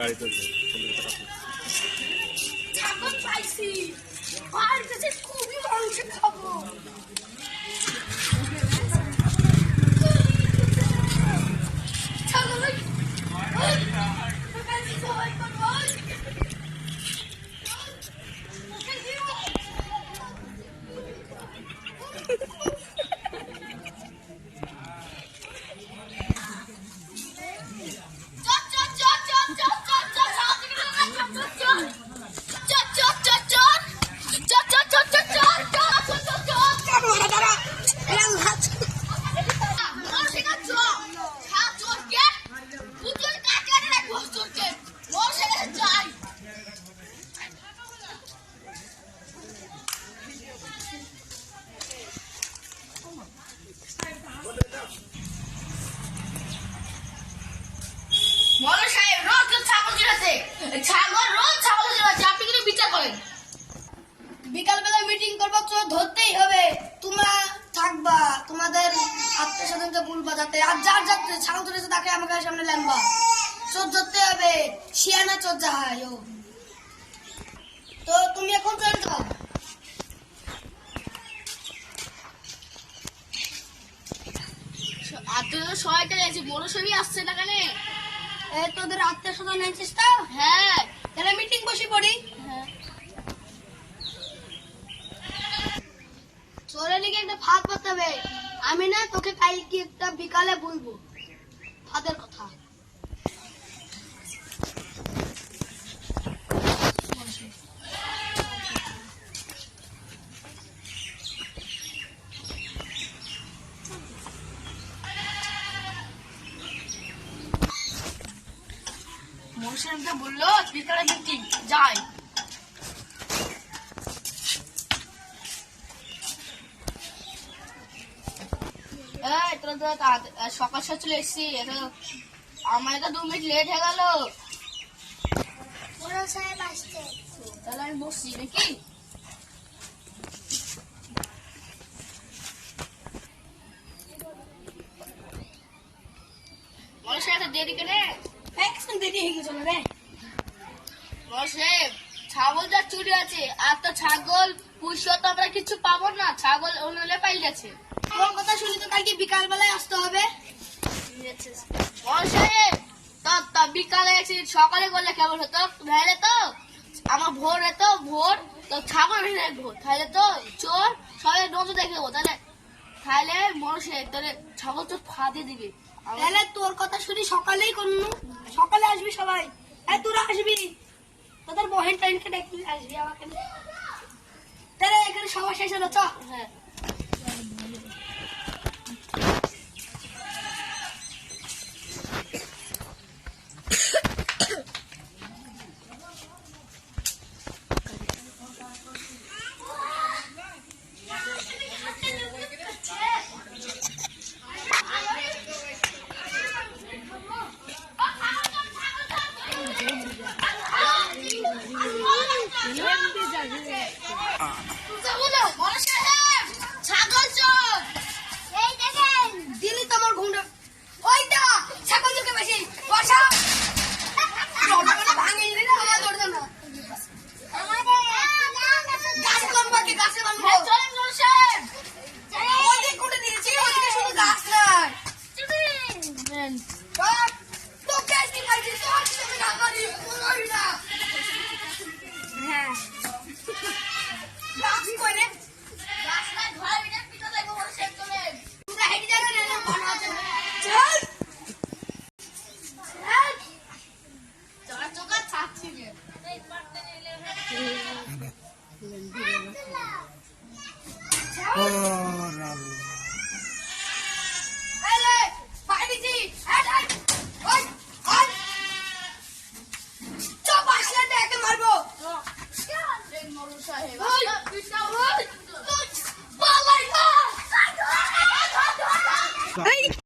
গাড়ি চলছে ছাগল পাইছি আর কাছে খুবই মাংস খাবো ছাগল বিকালবেলা মিটিং করবো, চোর ধরতেই হবে। তোমরা থাকবা, তোমাদের আত্মীয়-স্বজনকে বলবা যাতে আর যার যাতে ছাগল ধরেছে তাকে আমাকে সামনে লানবা। চোর ধরতে হবে, শিয়ানা চোর যাহাই ও। তো তুমি এখন চলে যাও। আত্মীয় সবাইকে গেছি, বড় সবই আসছে না কেন? তোদের আত্মীয়-স্বজন এনেছিস তো? হ্যাঁ, তাহলে মিটিং বসে পড়ি। হ্যাঁ, চোরের লিগে একটা ফাঁদ পাততে হবে। আমি না তোকে কালকে একটা বিকালে বলবো ফাঁদের কথা। মৌসুমীকে বললো বিকালে মিটিং যাই। সকাল সকাল চলে এসছি, আমার তো 2 মিনিট লেট হয়ে গেল। তাহলে আমি বসছি নাকি? মানুষের এত দেরি কেন? দেরি হয়ে গেছিল রে। ছাগল যা চুরি আছে, আর তো ছাগল পুষিও তো আমরা কিছু পাবো না। ছাগল অন্যলে পাইল গেছে। তোমার কথা শুনি তো কালকে বিকাল বেলায় আসতে হবে। বিকালে সকালে করলে কেমন হতো? নাহলে তো আমার ভোর এত ভোর তো ছাগল ভোর, তাহলে তো চোর সবাই নজর দেখে দেবো। তাহলে মানুষের তাহলে ছাগল তো ফাঁদে দিবে। তাহলে তোর কথা শুনি সকালেই করলু, সকালে আসবি সবাই। তোরা আসবি, তোদের বহেন টাইনকে দেখবি, আসবি আমাকে। তাহলে এখানে সবার শেষ হলো, চ। হ্যাঁ, ছাগল চোর এই দেখেন, দিলি তো আমার ঘুমটা। ওইটা ছাগল চোখে বেশি বসা ভাঙে দিলি না, আমার ধরতো না। গাছে বানবো কি গাছে বানবো? চলেন মানুষের ওদিকে কুটে দিয়েছি, ওদিকে শুধু গাছ নাই। তোকে আজকে খাইছি, তোর সাথে না করি, পুরোই না। হ্যাঁ, গাছ কই রে? রাস্তায় ঘোড়া বিনা পিঠা দেখবো মানুষের চলেন। তোমরা হেঁটে যাবে না, ভালো আছে। চল চোরা চোখা ছাড়ছি রে। মারবো মরু সাহেব